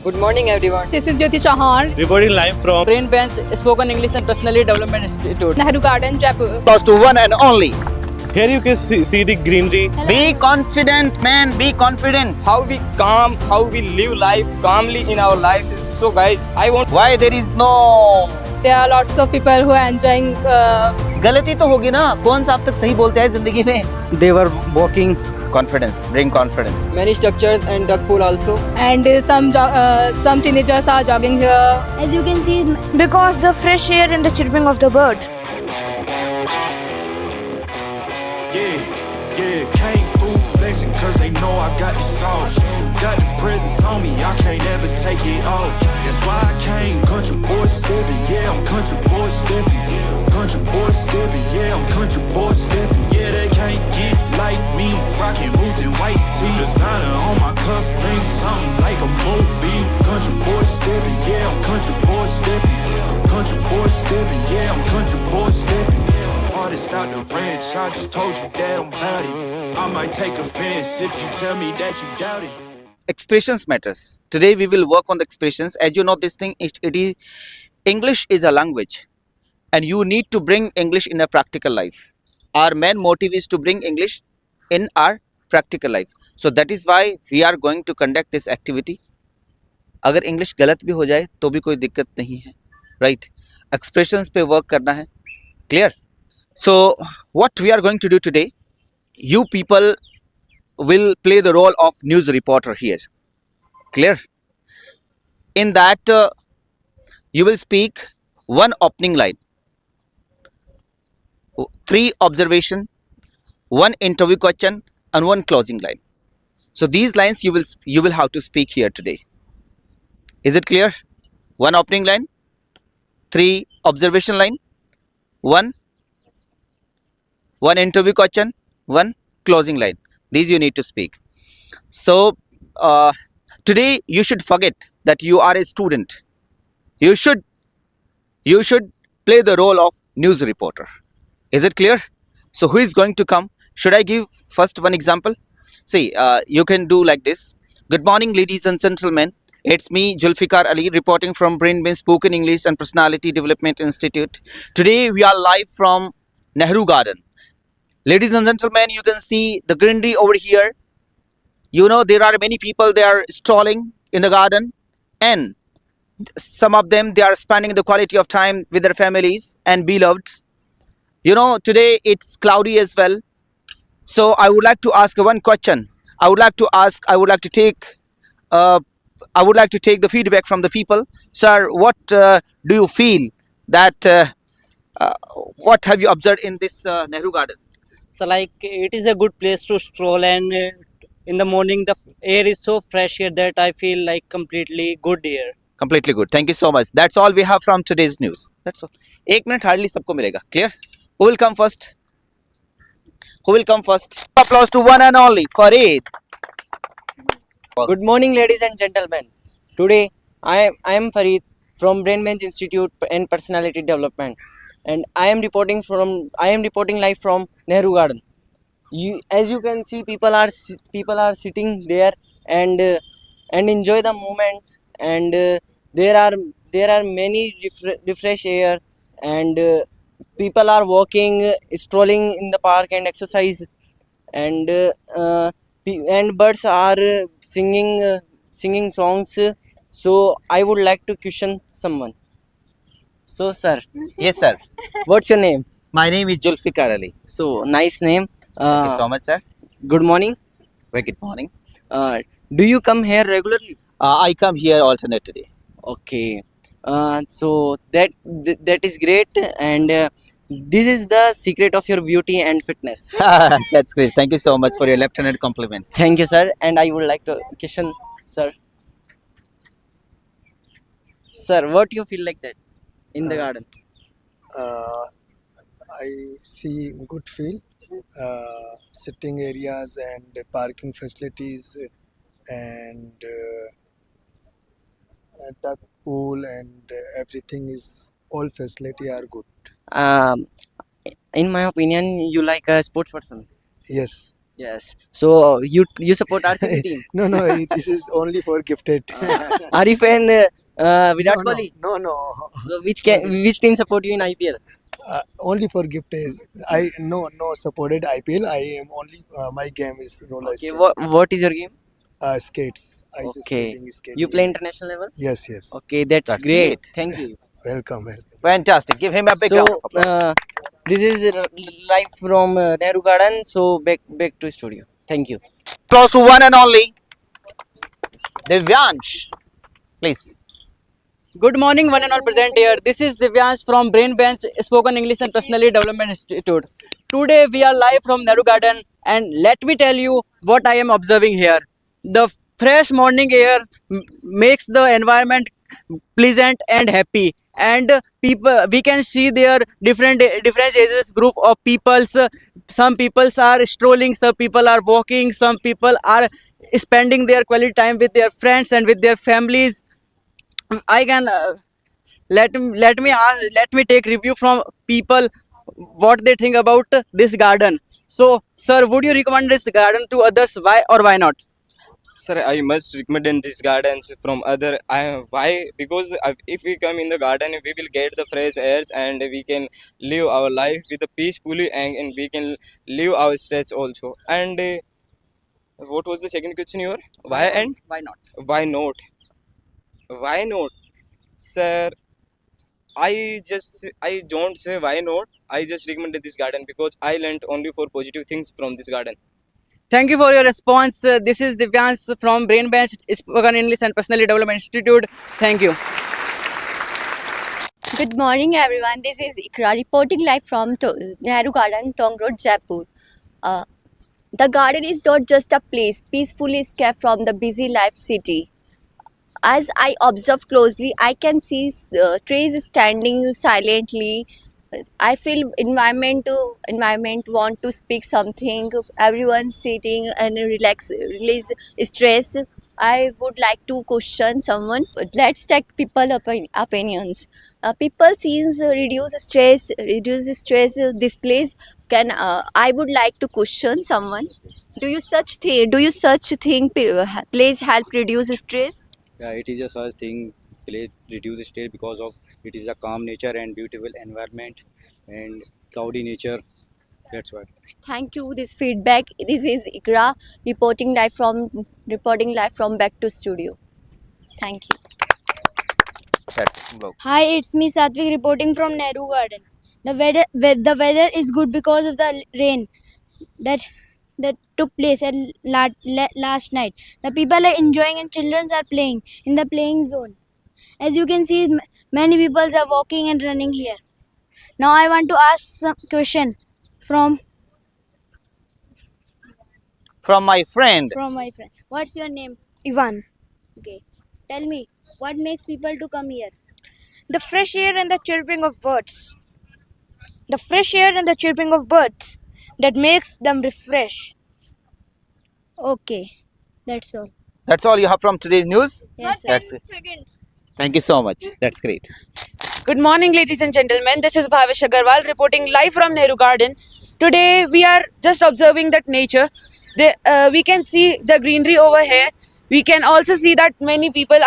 Good morning, everyone. This is Jyoti Chauhan, Reporting live from Brain Bench Spoken English and Personality Development Institute. Nehru Garden, Jaipur. Close to one and only. here you can see the greenery. Be confident, man. Be confident. How we calm, how we live life calmly in our lives. So, guys, I want. Why there is no There are lots of people who are enjoying. गलती तो होगी ना. कौन सा अब तक सही बोलते हैं जिंदगी में? They were walking confidence. Bring confidence. Many structures and duck pool also. And some teenagers are jogging here. As you can see, because the fresh air and the chirping of the birds. Yeah, came through flexing cause they know I got the sauce. Got the presence on me, I can't ever take it off. That's why I came country boy stepping, yeah, I'm country boy stepping. Country boy stepping, yeah, I'm country boy stepping. Yeah, they can't get like me, rocking boots and white tee. Designer on my cuff link, something like a movie. Country boy stepping, yeah, I'm country boy stepping. Country boy stepping, yeah, I'm country boy stepping. Artist out the ranch, I just told you that I'm about it. I might take offense if you tell me that you doubt it. Expressions matters. Today we will work on the expressions. As you know, this thing it is English is a language, and you need to bring English in a practical life. Our main motive is to bring English in our practical life. So that is why we are going to conduct this activity. अगर English गलत भी हो जाए तो भी कोई दिक्कत नहीं है, राइट? एक्सप्रेशंस पे वर्क करना है, clear? So what we are going to do today, you people will play the role of news reporter here, clear? In that you will speak one opening line, 3 observation, 1 interview question and 1 closing line. So these lines you will have to speak here today. Is it clear? 1 opening line, 3 observation line, 1 interview question, 1 closing line. These you need to speak. So today you should forget that you are a student. You should play the role of news reporter. Is it clear? So who is going to come? Should I give first one example? See, you can do like this. Good morning, ladies and gentlemen. It's me, Zulfikar Ali, reporting from Brain Bench Spoken English and Personality Development Institute. Today we are live from Nehru Garden. Ladies and gentlemen, you can see the greenery over here. You know, there are many people, they are strolling in the garden, and some of them, they are spending the quality of time with their families and beloveds. You know, today it's cloudy as well. So I would like to ask one question. I would like to take the feedback from the people. Sir, what do you feel that, what have you observed in this Nehru Garden? So like it is a good place to stroll, and in the morning the air is so fresh here that I feel like completely good here. Completely good. Thank you so much. That's all we have from today's news. That's all. 1 minute hardly सबको मिलेगा. Clear? Who will come first? Who will come first? Applause to one and only Farid. Good morning, ladies and gentlemen. Today, I am Farid from Brain Bench Institute and Personality Development, and I am reporting live from Nehru Garden. As you can see, people are sitting there and enjoy the moments, and there are many refresh air, and people are walking, strolling in the park and exercise, and birds are singing songs. So I would like to question someone. So sir, Yes, sir. what's your name? My name is Zulfikar Ali. So nice name. Thank you so much, sir. Good morning. Very good morning. Do you come here regularly? I come here alternate day. Okay. So that is great, and this is the secret of your beauty and fitness. That's great. Thank you so much for your left-handed compliment. Thank you, sir. And I would like to question, sir. Sir, what you feel like that in the garden? I see good feel, sitting areas and parking facilities and a duck pool and everything is all facility are good. In my opinion, you like a sports person. Yes, Yes. So you support RCB team. No, this is only for gifted. Are you fan Virat no, Kohli? no. So which team support you in IPL? Only for gifted. I no supported IPL. I am only my game is roller Okay. skate. What is your game? Skates. Ice Okay. skating. You play international level? Yes. Okay, that's great. Thank you. Welcome. Fantastic. Give him a big So round of applause. this is live from Nehru Garden. So back to studio. Thank you. Close to one and only Divyansh. Please. Good morning, one and all present here. This is Divyansh from Brain Bench Spoken English and Personality Development Institute. Today we are live from Nehru Garden, and let me tell you what I am observing here. The fresh morning air makes the environment pleasant and happy, and people, we can see there different ages group of peoples. Some peoples are strolling, some people are walking, some people are spending their quality time with their friends and with their families. I can let me take review from people what they think about this garden. So, sir, would you recommend this garden to others? Why or why not? Sir, I must recommend these gardens from other. Why? Because if we come in the garden, we will get the fresh air and we can live our life with a peacefully, and we can live our stress also. And what was the second question here? Why and Why not? why not? Why not, sir? I don't say why not. I just recommended this garden because I learned only for positive things from this garden. Thank you for your response. This is Divyansh from Brain Bench Spoken English and Personality Development Institute. Thank you. Good morning, everyone. This is Ikra reporting live from Nehru Garden, Tong Road, Jaipur. The garden is not just a place peacefully escaped from the busy life city. As I observe closely, I can see trees standing silently. I feel environment want to speak something. Everyone sitting and release stress. I would like to question someone. Let's take people opinions. People seems reduce stress. This place can. I would like to question someone. Do you such think place help reduce stress? Yeah, it is a such thing place reduce stress because of it is a calm nature and beautiful environment and cloudy nature. That's why. Thank you. This feedback. This is Ikra reporting live from back to studio. Thank you. That's Hi, it's me Satvik reporting from Nehru Garden. The weather is good because of the rain that took place at last night. The people are enjoying and children are playing in the playing zone. As you can see, many people are walking and running here. Now I want to ask some question from my friend. my friend. What's your name? Ivan. Okay. Tell me, what makes people to come here? The fresh air and the chirping of birds. The fresh air and the chirping of birds that makes them refresh. Okay. That's all. That's all you have from today's news. Yes, sir. That's it. Thank you so much. That's great. Good morning, ladies and gentlemen. This is Bhavesh Agarwal reporting live from Nehru Garden. Today we are just observing that nature. We can see the greenery over here. We can also see that many people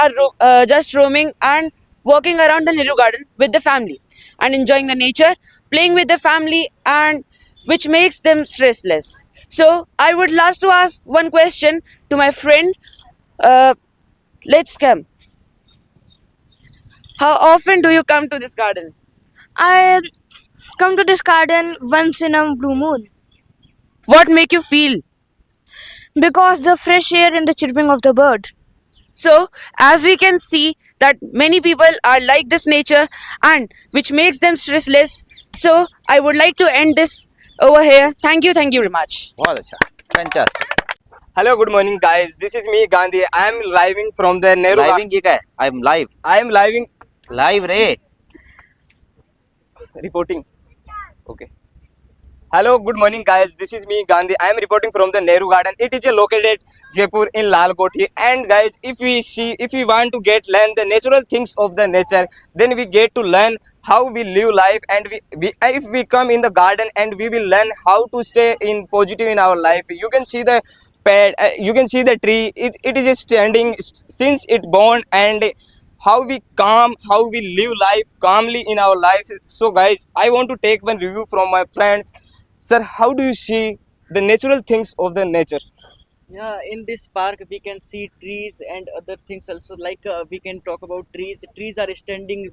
are just roaming and walking around the Nehru Garden with the family and enjoying the nature, playing with the family, and which makes them stressless. So I would love to ask one question to my friend. Let's come. How often do you come to this garden? I come to this garden once in a blue moon What make you feel? because the fresh air and the chirping of the bird. So, as we can see that many people are like this nature and which makes them stressless. So, I would like to end this over here. Thank you very much. Wow, fantastic. Hello, good morning, guys. This is me, Gandhi. I am living from the Nehru. Living ये क्या है? I'm live. I am living Live रे. reporting. Okay. Hello, good morning, guys. This is me, Gandhi. I am reporting from the Nehru Garden. It is located Jaipur in Lal Koti. And guys, if we want to learn the natural things of the nature, then we get to learn how we live life. And if we come in the garden, and we will learn how to stay in positive in our life. You can see the pad, you can see the tree. It is standing since it born, and how we live life calmly in our life. So guys, I want to take one review from my friends. Sir, how do you see the natural things of the nature? Yeah, in this park we can see trees and other things also. Like we can talk about trees. Trees are standing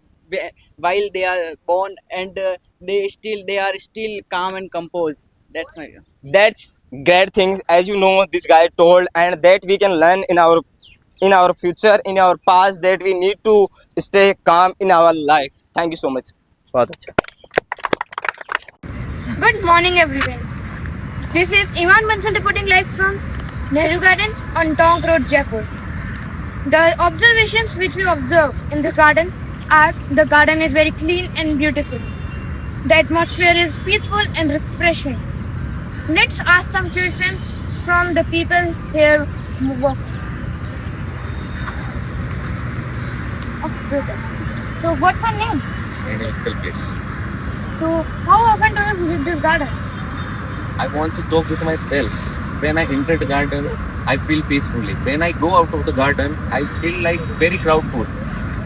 while they are born, and they are still calm and composed. That's my view. That's great thing, as you know, this guy told, and that we can learn in our future, in our past, that we need to stay calm in our life. Thank you so much. बहुत अच्छा. Good morning, everyone. This is Iman Bansal reporting live from Nehru Garden on Tonk Road, Jaipur. The observations which we observe in the garden are: the garden is very clean and beautiful. The atmosphere is peaceful and refreshing. Let's ask some questions from the people here. So, what's your name? So, how often do you visit this garden? I want to talk with myself. When I enter the garden, I feel peacefully. When I go out of the garden, I feel like very crowdful.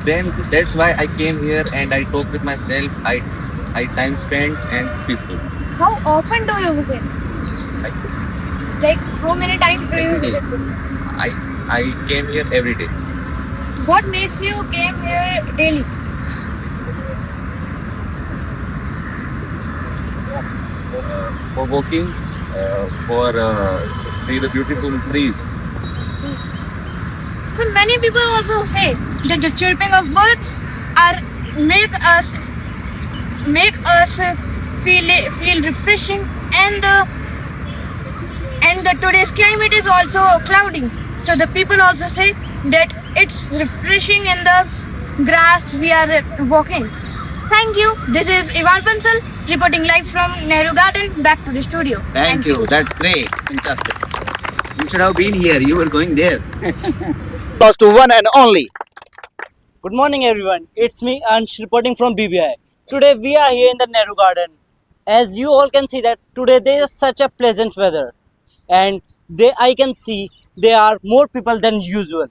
Then that's why I came here and I talk with myself. I time spent and peaceful. How often do you visit? Like how many times do you visit? I came here every day. What makes you came here daily? For walking, for see the beautiful trees. So many people also say that the chirping of birds are make us feel refreshing, and the today's climate is also cloudy. So the people also say that it's refreshing in the grass we are walking. Thank you. This is Ivan Bansal reporting live from Nehru Garden. Back to the studio. Thank you. That's great. Fantastic. You should have been here. You were going there. Close to one and only. Good morning, everyone. It's me, Ansh, reporting from BBI. Today we are here in the Nehru Garden. As you all can see that today there is such a pleasant weather, and I can see there are more people than usual.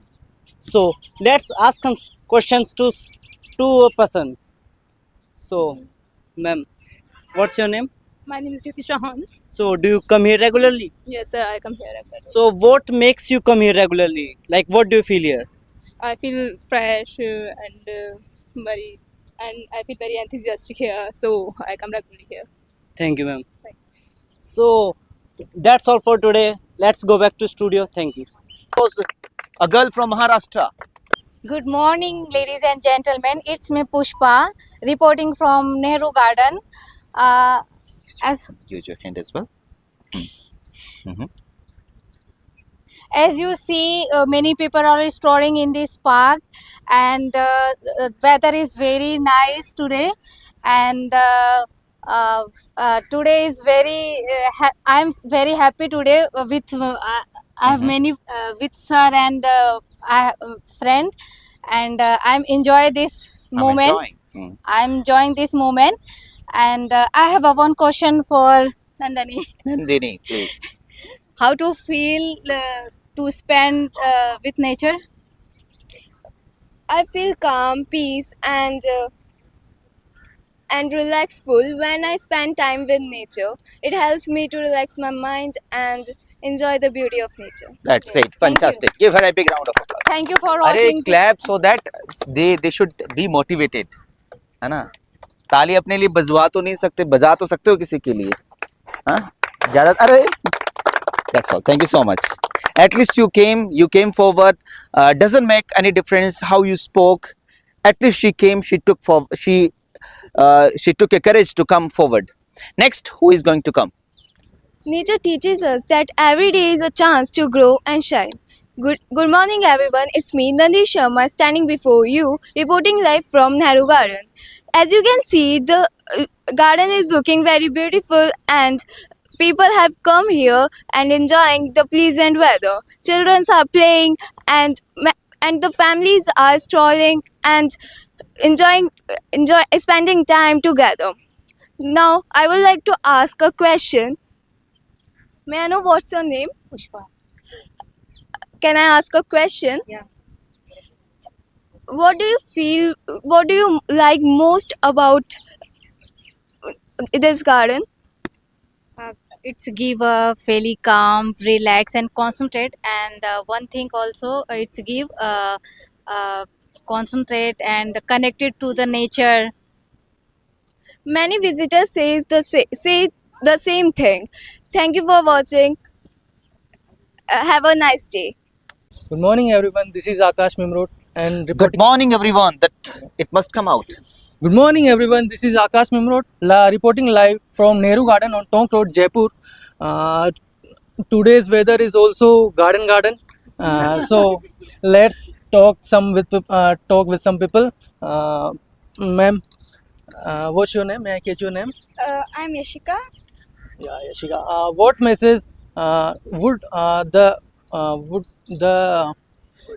So let's ask some questions to a person. So, ma'am, what's your name? My name is Jyoti Chauhan. So, do you come here regularly? Yes, sir, I come here regularly. So, what makes you come here regularly? Like, what do you feel here? I feel fresh and I feel very enthusiastic here. So I come regularly here. Thank you, ma'am. So, that's all for today. Let's go back to studio. Thank you. A girl from Maharashtra. Good morning, ladies and gentlemen. It's me, Pushpa, reporting from Nehru Garden. Use your hand as well. As you see, many people are strolling in this park, and weather is very nice today. And today is very. I'm very happy today with. I have many with sir and friend, and I'm enjoy this moment. I'm enjoying this moment, and I have one question for Nandini. Nandini, please. How to feel to spend with nature? I feel calm, peace, and relaxful when I spend time with nature. It helps me to relax my mind and enjoy the beauty of nature. That's great. Fantastic. Give her a big round of applause. Thank you for अरे watching. clap so that they should be motivated, है ना? ताली अपने लिए बजवा तो नहीं सकते, बजा तो सकते हो किसी के लिए, हाँ? ज़्यादा अरे That's all. Thank you so much. At least you came forward. Doesn't make any difference how you spoke. At least she came. She took a courage to come forward. Next, who is going to come? Nature teaches us that every day is a chance to grow and shine. Good morning, everyone. It's me, Nandi Sharma, standing before you, reporting live from Nehru Garden. as you can see, the garden is looking very beautiful, and people have come here and enjoying the pleasant weather. Children are playing, and and the families are strolling and enjoy spending time together. Now, I would like to ask a question. May I know what's your name? Pushpa. Can I ask a question? Yeah. What do you feel? What do you like most about this garden? It's give a fairly calm, relax, and concentrate. And one thing also, it's give concentrate and connected to the nature. Many visitors say the same thing. Thank you for watching. Have a nice day. Good morning, everyone. This is Akash Mimrot and Good morning, everyone. That it must come out. Good morning, everyone. This is Akash Mimrot reporting live from Nehru Garden on Tonk Road, Jaipur. Today's weather is also garden. So let's talk with some people. Ma'am, what's your name? May I get your name? I'm Yashika. Yeah, Yashika. What message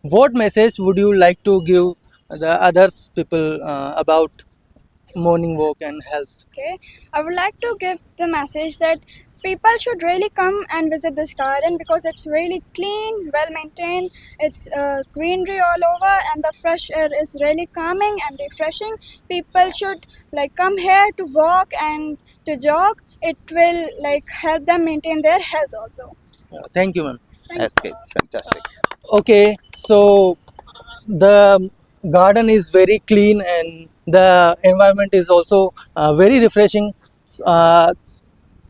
what message would you like to give the others people about morning walk and health? Okay, I would like to give the message that people should really come and visit this garden because it's really clean, well maintained. It's greenery all over, and the fresh air is really calming and refreshing. People should come here to walk and to jog. It will help them maintain their health also. Thank you, ma'am. That's great. Fantastic. Okay, so the garden is very clean and the environment is also very refreshing.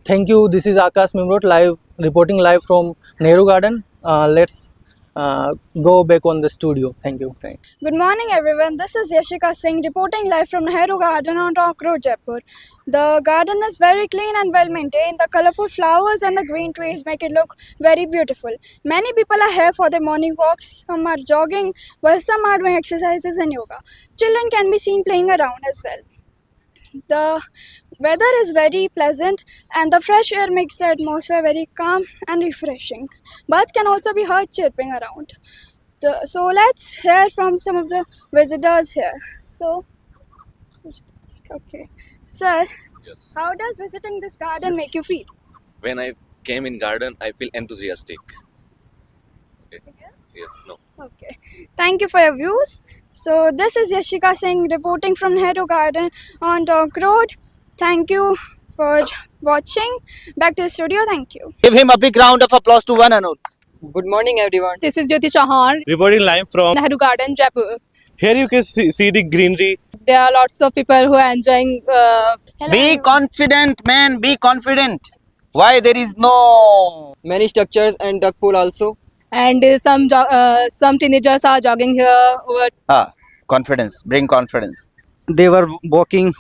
Thank you. This is Akash Mimrot reporting live from Nehru Garden. Let's go back on the studio. Thank you. Good morning, everyone. This is Yashika Singh reporting live from Nehru Garden on Tonk Road, Jaipur. The garden is very clean and well maintained. The colorful flowers and the green trees make it look very beautiful. Many people are here for their morning walks. Some are jogging, while some are doing exercises and yoga. Children can be seen playing around as well. The weather is very pleasant and the fresh air makes the atmosphere very calm and refreshing. Birds can also be heard chirping around. So let's hear from some of the visitors here. So, okay. Sir, Yes. how does visiting this garden make you feel? When I came in garden, I feel enthusiastic. Okay. Yes. No. Okay. Thank you for your views. So this is Yashika Singh reporting from Nehru Garden on Tonk Road. Thank you for watching. Back to the studio. Thank you. Give him a big round of applause to one and all. Good morning, everyone. This is Jyoti Chauhan, Reporting live from Nehru Garden, Jaipur. here you can see the greenery. There are lots of people who are enjoying. Be confident, man. Be confident. Why there is no Many structures and duck pool also. And some teenagers are jogging here. confidence? Bring confidence. They were walking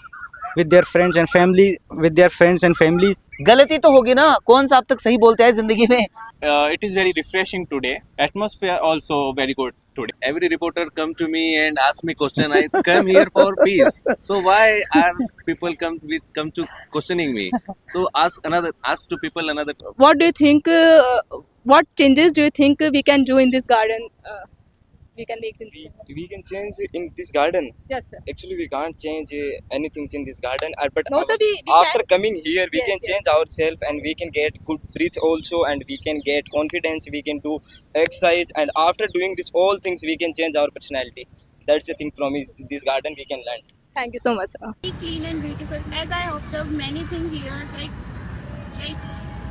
with their friends and families. गलती तो होगी ना कौन सा अब तक सही बोलता है जिंदगी में It is very refreshing today. Atmosphere also very good today. Every reporter come to me and ask me question. I come here for peace. So why are people come to questioning me? So ask to people another. What do you think? What changes do you think we can do in this garden? We can make. We can change in this garden. Yes, sir. Actually, we can't change anything in this garden. But No, sir, we after can. coming here, we Yes, can yes. change ourselves and we can get good breath also, and we can get confidence. We can do exercise, and after doing this all things, we can change our personality. That's the thing from this garden we can learn. Thank you so much, sir. Clean and beautiful. As I observed many things here, like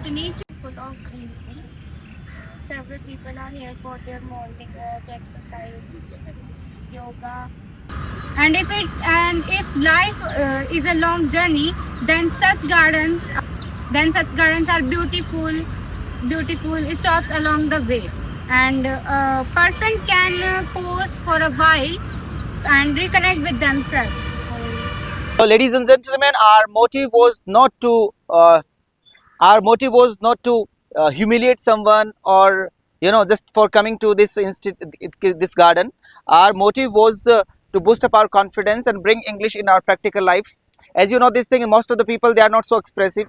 the nature full of greenery. Several people are here for their morning walk, exercise, yoga. And if life is a long journey, then such gardens are beautiful stops along the way, and a person can pause for a while and reconnect with themselves. So, ladies and gentlemen, our motive was not to humiliate someone or just for coming to this garden. Our motive was to boost up our confidence and bring English in our practical life. As you know, this thing, most of the people, they are not so expressive.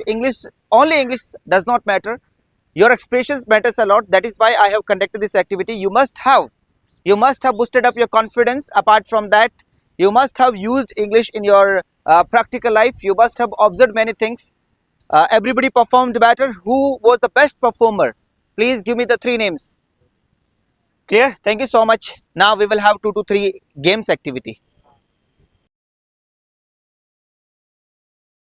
Only English does not matter. Your expressions matters a lot. That is why I have conducted this activity. You must have boosted up your confidence. Apart from that, you must have used English in your practical life. You must have observed many things. Everybody performed better. Who was the best performer? Please give me the 3 names. Clear? Thank you so much. Now we will have 2 to 3 games activity.